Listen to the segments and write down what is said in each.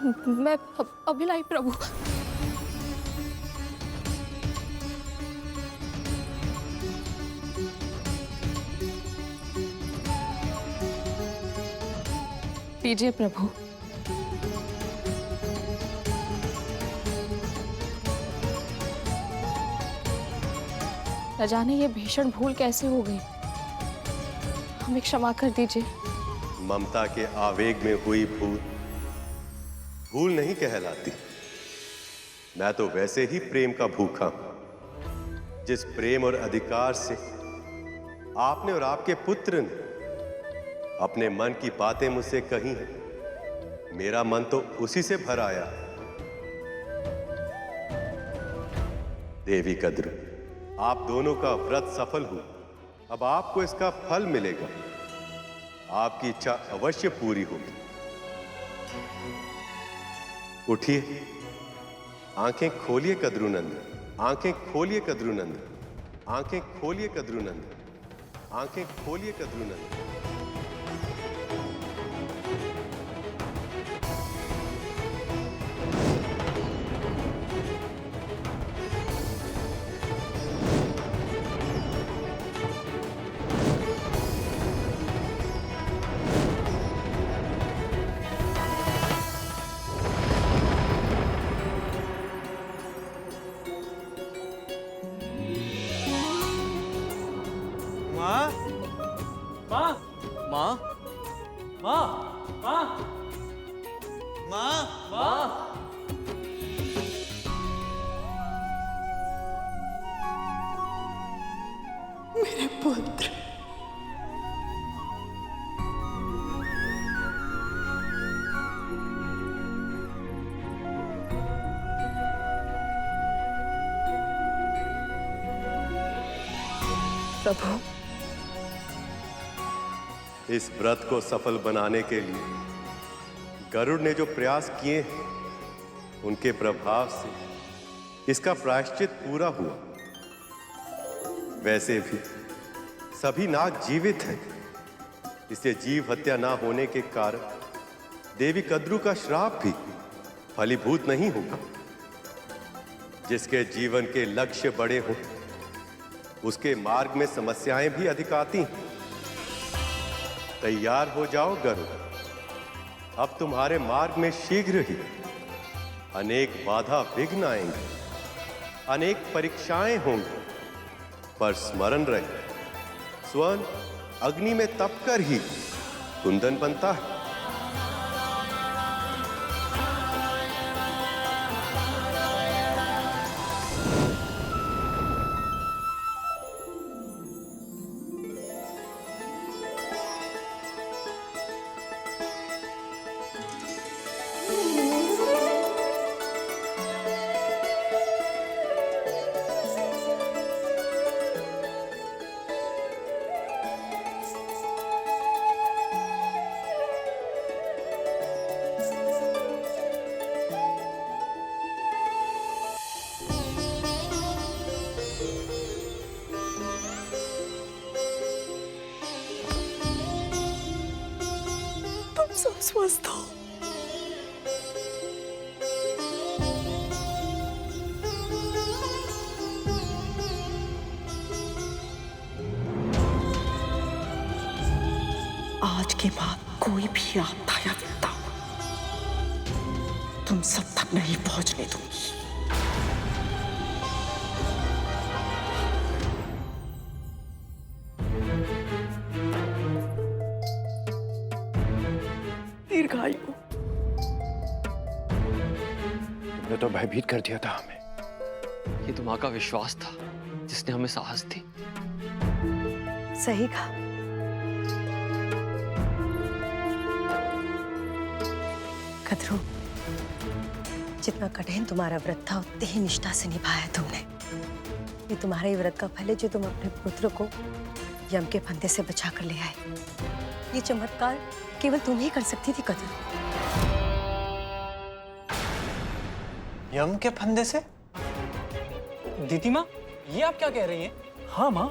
मैं अभिलाई प्रभु। लीजिए प्रभु। न जाने ये भीषण भूल कैसे हो गई, हमें क्षमा कर दीजिए। ममता के आवेग में हुई भूल भूल नहीं कहलाती। मैं तो वैसे ही प्रेम का भूखा हूं, जिस प्रेम और अधिकार से आपने और आपके पुत्र ने अपने मन की बातें मुझसे कही हैं। मेरा मन तो उसी से भर आया। देवी कद्रू, आप दोनों का व्रत सफल हुआ। अब आपको इसका फल मिलेगा। आपकी इच्छा अवश्य पूरी होगी। उठिए, आंखें खोलिए कद्रूनंदन, आंखें खोलिए कद्रूनंदन, आंखें खोलिए कद्रूनंदन, आंखें खोलिए कद्रूनंदन। माँ, माँ, माँ, माँ, माँ, माँ, माँ। मेरे पुत्र, प्रभु, इस व्रत को सफल बनाने के लिए गरुड़ ने जो प्रयास किए हैं, उनके प्रभाव से इसका प्रायश्चित पूरा हुआ। वैसे भी सभी नाग जीवित हैं, इससे जीव हत्या ना होने के कारण देवी कद्रू का श्राप भी फलीभूत नहीं होगा। जिसके जीवन के लक्ष्य बड़े हों, उसके मार्ग में समस्याएं भी अधिक आती हैं। तैयार हो जाओ गरुड़, अब तुम्हारे मार्ग में शीघ्र ही अनेक बाधा विघ्न आएंगे, अनेक परीक्षाएं होंगी, पर स्मरण रहे, स्वर्ण अग्नि में तपकर ही कुंदन बनता है। सब स्वस्थ हो। आज के बाद कोई भी आपदा या विपदा तुम सब तक नहीं पहुंचने दूंगी। दीर्घायु। तुमने तो भयभीत कर दिया था हमें। ये तो माँ का विश्वास था जिसने हमें साहस दी। सही कहा। कद्रू, जितना कठिन तुम्हारा व्रत था उतनी ही निष्ठा से निभाया तुमने। ये तुम्हारा ही व्रत का फल है जो तुम अपने पुत्र को यम के फंदे से बचा कर ले आए। ये चमत्कार केवल तुम ही कर सकती थी कद्रू। यम के फंदे से? दीदी माँ, ये आप क्या कह रही हैं? हाँ माँ,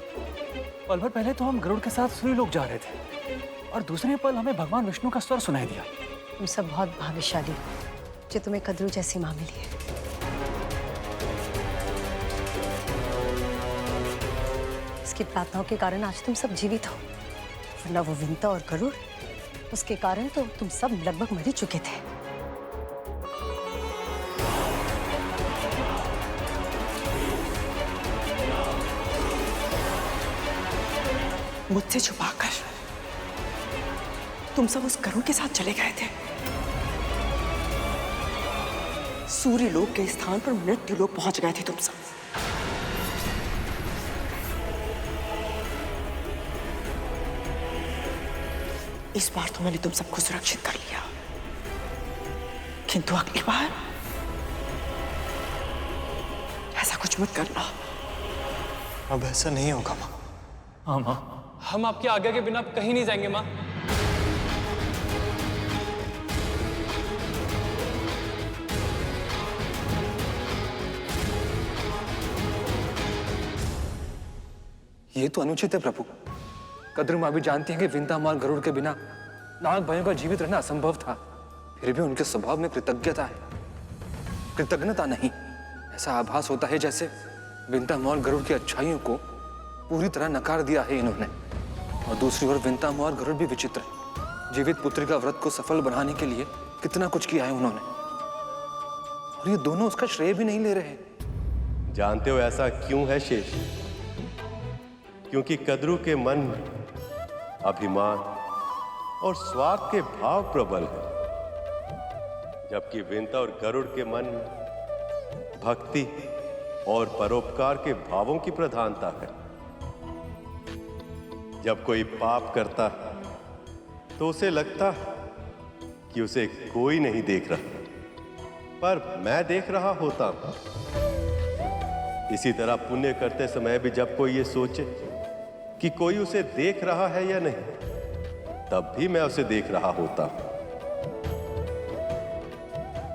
पल भर पहले तो हम गरुड़ के साथ सूर्य लोक जा रहे थे और दूसरे पल हमें भगवान विष्णु का स्वर सुनाई दिया। तुम सब बहुत भाग्यशाली हो। जो तुम्हें कद्रू जैसी माँ मिली है। इसकी प्रार्थनाओं के कारण आज तुम सब जीवित हो, वरना वो विंता और गरुड़, उसके कारण तो तुम सब लगभग मर ही चुके थे। मुझसे छुपाकर तुम सब उस गरुड़ के साथ चले गए थे। सूर्य लोक के स्थान पर मृत्यु लोक पहुंच गए थे तुम सब। इस बार तो मैंने तुम सबको सुरक्षित कर लिया, किंतु अगली बार ऐसा कुछ मत करना। अब ऐसा नहीं होगा माँ। हाँ माँ। हम आपकी आज्ञा के बिना कहीं नहीं जाएंगे माँ। ये तो अनुचित है प्रभु। कद्रू माँ भी जानती है कि विंता माल गरुड़ के बिना नाग भाइयों का जीवित रहना असंभव था, फिर भी उनके स्वभाव में कृतज्ञता है, कृतज्ञता नहीं। ऐसा आभास होता है जैसे विंता माल गरुड़ की अच्छाइयों को पूरी तरह नकार दिया है इन्होंने। और दूसरी ओर विंता माल गरुड़ भी विचित्र है। जीवित पुत्री का व्रत को सफल बनाने के लिए कितना कुछ किया है उन्होंने, और ये दोनों उसका श्रेय भी नहीं ले रहे। जानते हो ऐसा क्यों है शेष? क्योंकि कद्रू के मन में अभिमान और स्वार्थ के भाव प्रबल है, जबकि विंता और गरुड़ के मन में भक्ति और परोपकार के भावों की प्रधानता है। जब कोई पाप करता है तो उसे लगता है कि उसे कोई नहीं देख रहा, पर मैं देख रहा होता हूं। इसी तरह पुण्य करते समय भी जब कोई ये सोचे कि कोई उसे देख रहा है या नहीं, तब भी मैं उसे देख रहा होता हूं।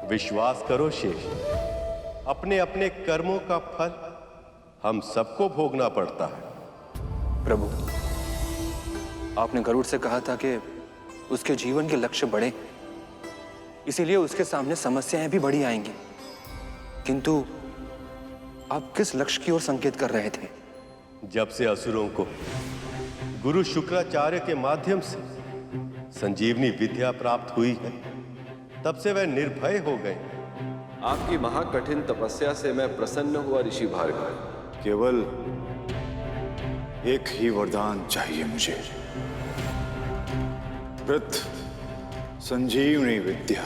विश्वास करो शेष, अपने अपने कर्मों का फल हम सबको भोगना पड़ता है। प्रभु, आपने गरुड़ से कहा था कि उसके जीवन के लक्ष्य बड़े, इसीलिए उसके सामने समस्याएं भी बड़ी आएंगी, किंतु आप किस लक्ष्य की ओर संकेत कर रहे थे? जब से असुरों को गुरु शुक्राचार्य के माध्यम से संजीवनी विद्या प्राप्त हुई है, तब से वह निर्भय हो गए। आपकी महाकठिन तपस्या से मैं प्रसन्न हुआ ऋषि भार्गव। केवल एक ही वरदान चाहिए मुझे, वृत्त संजीवनी विद्या।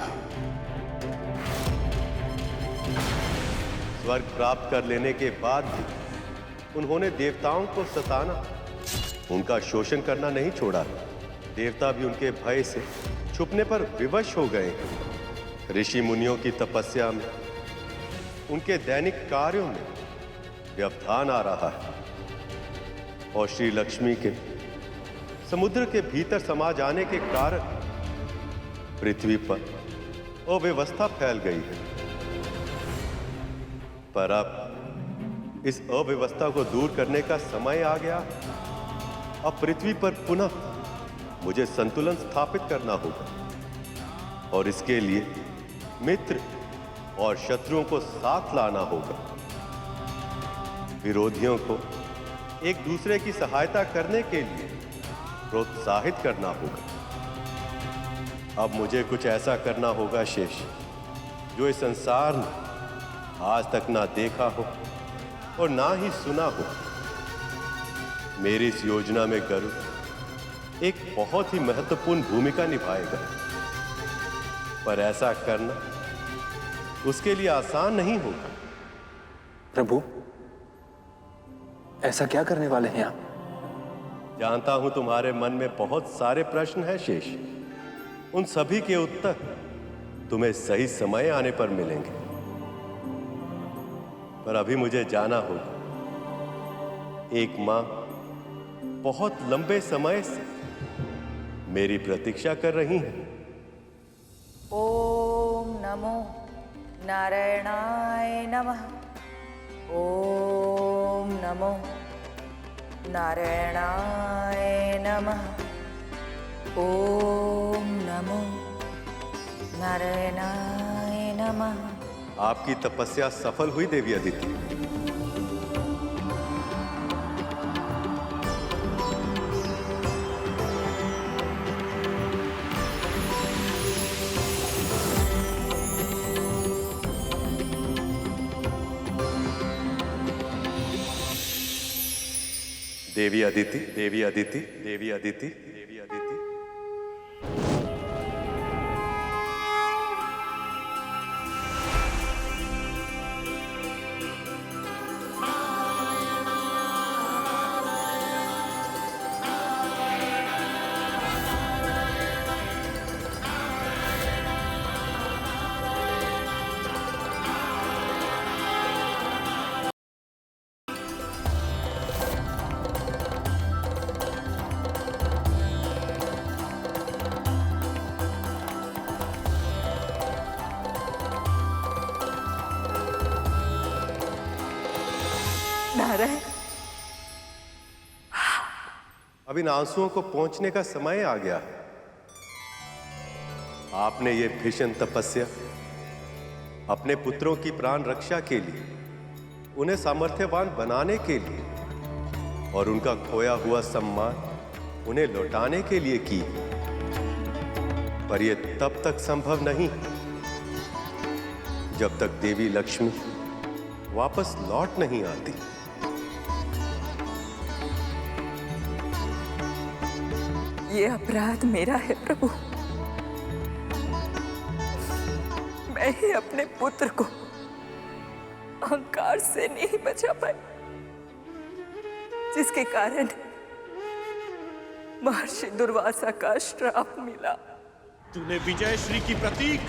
स्वर्ग प्राप्त कर लेने के बाद भी उन्होंने देवताओं को सताना, उनका शोषण करना नहीं छोड़ा। देवता भी उनके भय से छुपने पर विवश हो गए। ऋषि मुनियों की तपस्या में, उनके दैनिक कार्यों में व्यवधान आ रहा है, और श्री लक्ष्मी के समुद्र के भीतर समा जाने के कारण पृथ्वी पर अव्यवस्था फैल गई है। पर अब इस अव्यवस्था को दूर करने का समय आ गया। अब पृथ्वी पर पुनः मुझे संतुलन स्थापित करना होगा, और इसके लिए मित्र और शत्रुओं को साथ लाना होगा। विरोधियों को एक दूसरे की सहायता करने के लिए प्रोत्साहित करना होगा। अब मुझे कुछ ऐसा करना होगा शेष, जो इस संसार में आज तक ना देखा हो और ना ही सुना हो। मेरी इस योजना में गरुड़ एक बहुत ही महत्वपूर्ण भूमिका निभाएगा, पर ऐसा करना उसके लिए आसान नहीं होगा। प्रभु, ऐसा क्या करने वाले हैं आप? जानता हूं तुम्हारे मन में बहुत सारे प्रश्न हैं शेष। उन सभी के उत्तर तुम्हें सही समय आने पर मिलेंगे, पर अभी मुझे जाना होगा। एक मां बहुत लंबे समय से मेरी प्रतीक्षा कर रही हैं। ओम नमो नारायणाय नमः। ओम नमो नारायणाय नमः। ओम नमो नारायणाय नमः। नमः। आपकी तपस्या सफल हुई देवी अदिति। देवी अदिति, देवी अदिति, देवी अदिति, देवी अदिति। नारायण, अब इन आंसुओं को पहुंचने का समय आ गया है। आपने ये भीषण तपस्या अपने पुत्रों की प्राण रक्षा के लिए, उन्हें सामर्थ्यवान बनाने के लिए और उनका खोया हुआ सम्मान उन्हें लौटाने के लिए की। पर यह तब तक संभव नहीं जब तक देवी लक्ष्मी वापस लौट नहीं आती। ये अपराध मेरा है प्रभु। मैं ही अपने पुत्र को अहंकार से नहीं बचा पाई, जिसके कारण महर्षि दुर्वासा का श्राप मिला। तूने विजय श्री की प्रतीक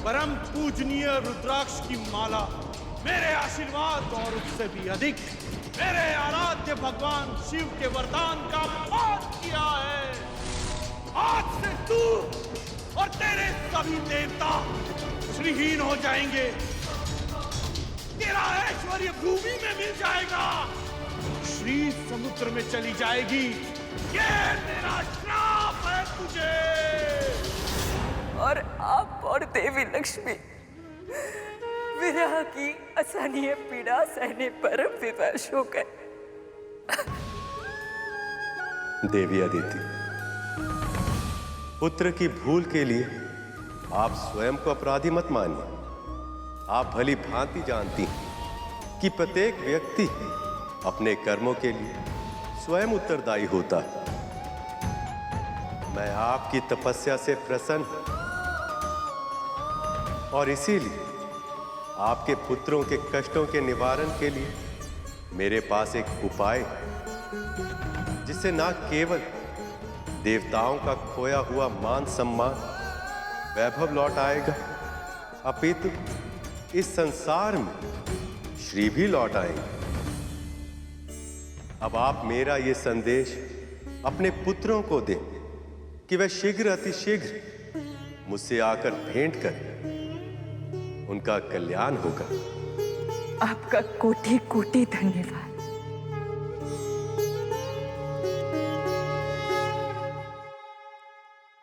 परम पूजनीय रुद्राक्ष की माला मेरे आशीर्वाद और उससे भी अधिक मेरे आराध्य भगवान शिव के वरदान का पाठ किया है। आज से तू और तेरे सभी देवता श्रीहीन हो जाएंगे। तेरा ऐश्वर्य भूमि में मिल जाएगा, श्री समुद्र में चली जाएगी। ये तेरा श्राप है तुझे। और आप और देवी लक्ष्मी विरह की असहनीय पीड़ा सहने पर विवश हो गए। देवी अदिति, पुत्र की भूल के लिए आप स्वयं को अपराधी मत मानिए। आप भली भांति जानती हैं कि प्रत्येक व्यक्ति अपने कर्मों के लिए स्वयं उत्तरदायी होता है। मैं आपकी तपस्या से प्रसन्न हूं और इसीलिए आपके पुत्रों के कष्टों के निवारण के लिए मेरे पास एक उपाय है, जिससे न केवल देवताओं का खोया हुआ मान सम्मान वैभव लौट आएगा, अपितु इस संसार में श्री भी लौट आएंगे। अब आप मेरा ये संदेश अपने पुत्रों को दें कि वह शीघ्र अतिशीघ्र मुझसे आकर भेंट करें। उनका कल्याण होगा। आपका कोटि कोटि धन्यवाद।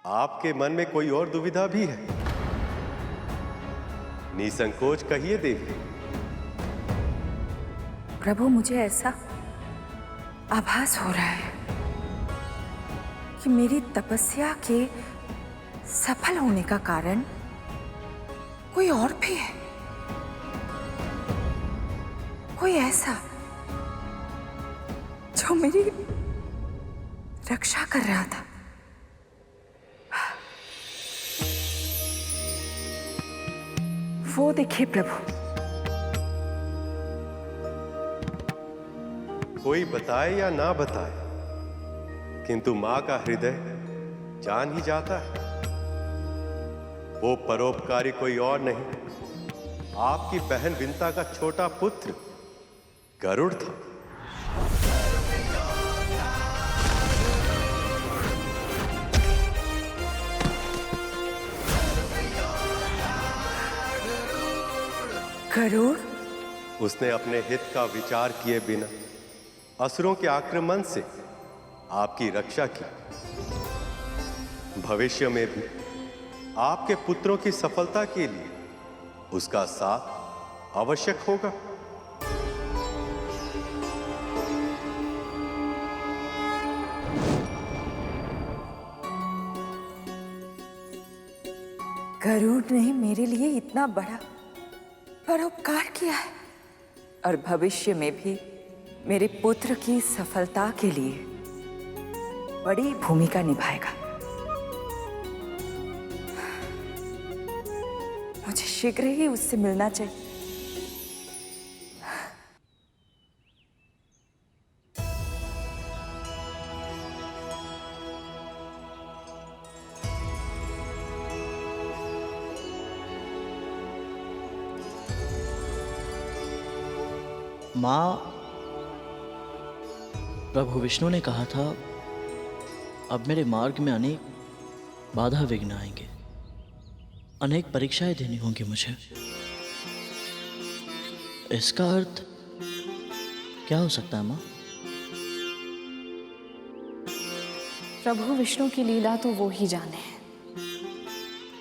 आपके मन में कोई और दुविधा भी है? निसंकोच कहिए देवी। प्रभु, मुझे ऐसा आभास हो रहा है कि मेरी तपस्या के सफल होने का कारण कोई और भी है, कोई ऐसा जो मेरी रक्षा कर रहा था। वो देखिए प्रभु। कोई बताए या ना बताए, किंतु मां का हृदय जान ही जाता है। वो परोपकारी कोई और नहीं, आपकी बहन विंता का छोटा पुत्र गरुड़ था। गरुड़? उसने अपने हित का विचार किए बिना असुरों के आक्रमण से आपकी रक्षा की। भविष्य में भी आपके पुत्रों की सफलता के लिए उसका साथ आवश्यक होगा। गरुड़ ने मेरे लिए इतना बड़ा परोपकार किया है और भविष्य में भी मेरे पुत्र की सफलता के लिए बड़ी भूमिका निभाएगा। मुझे शीघ्र ही उससे मिलना चाहिए। माँ, प्रभु विष्णु ने कहा था अब मेरे मार्ग में अनेक बाधा विघ्न आएंगे, अनेक परीक्षाएं देनी होंगी मुझे। इसका अर्थ क्या हो सकता है माँ? प्रभु विष्णु की लीला तो वो ही जाने।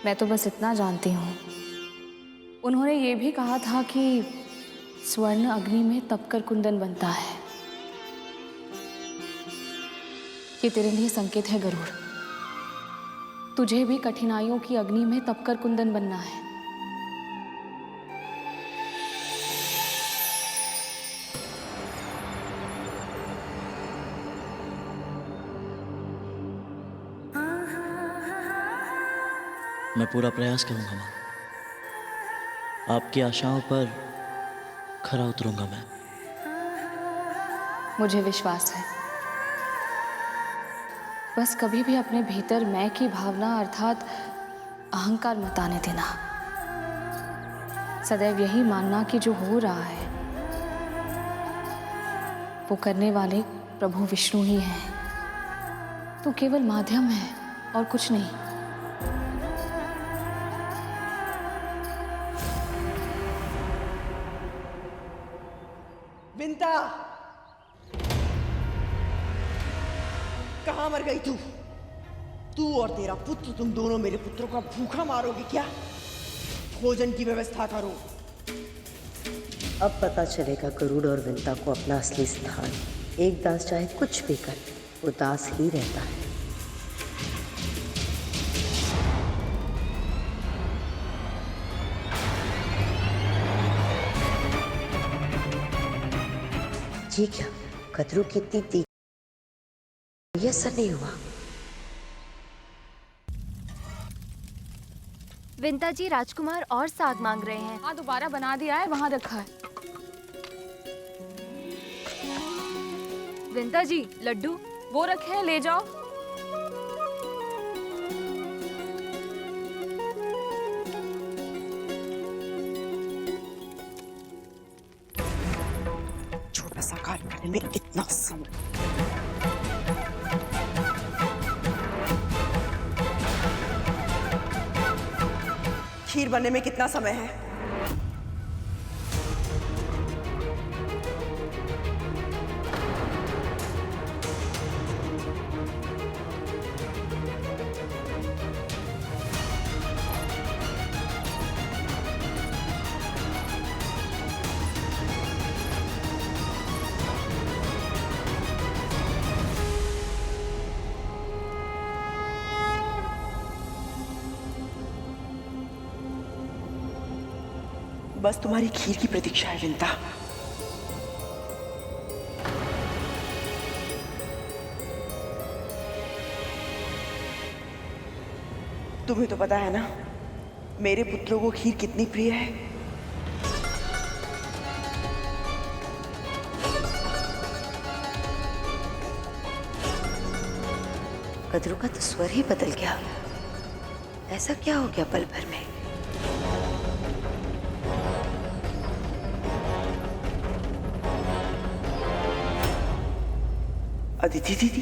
मैं तो बस इतना जानती हूँ, उन्होंने ये भी कहा था कि स्वर्ण अग्नि में तपकर कुंदन बनता है। ये तेरे लिए संकेत है गरुड़, तुझे भी कठिनाइयों की अग्नि में तपकर कुंदन बनना है। मैं पूरा प्रयास करूंगा माँ, आपकी आशाओं पर खरा उतरूंगा मैं। मुझे विश्वास है। बस कभी भी अपने भीतर मैं की भावना अर्थात अहंकार मत आने देना। सदैव यही मानना कि जो हो रहा है वो करने वाले प्रभु विष्णु ही हैं। तू केवल माध्यम है और कुछ नहीं। विंता, कहाँ मर गई तू? तू और तेरा पुत्र, तुम दोनों मेरे पुत्रों का भूखा मारोगे क्या? भोजन की व्यवस्था करो। अब पता चलेगा गरुड़ और विंता को अपना असली स्थान। एक दास चाहे कुछ भी करे, वो दास ही रहता है। ये क्या, कदरू की इतनी तीखी? ये असर नहीं हुआ। विंता जी, राजकुमार और साग मांग रहे हैं। हाँ, दोबारा बना दिया है, वहां रखा है। विंता जी, लड्डू वो रखे हैं, ले जाओ। छोटा सा कार्य करने में इतना समय। खीर बनने में कितना समय है? बस तुम्हारी खीर की प्रतीक्षा है विंता। तुम्हें तो पता है ना मेरे पुत्रों को खीर कितनी प्रिय है। कदरू का तो स्वर ही बदल गया। ऐसा क्या हो गया पल भर में? अदिति दीदी,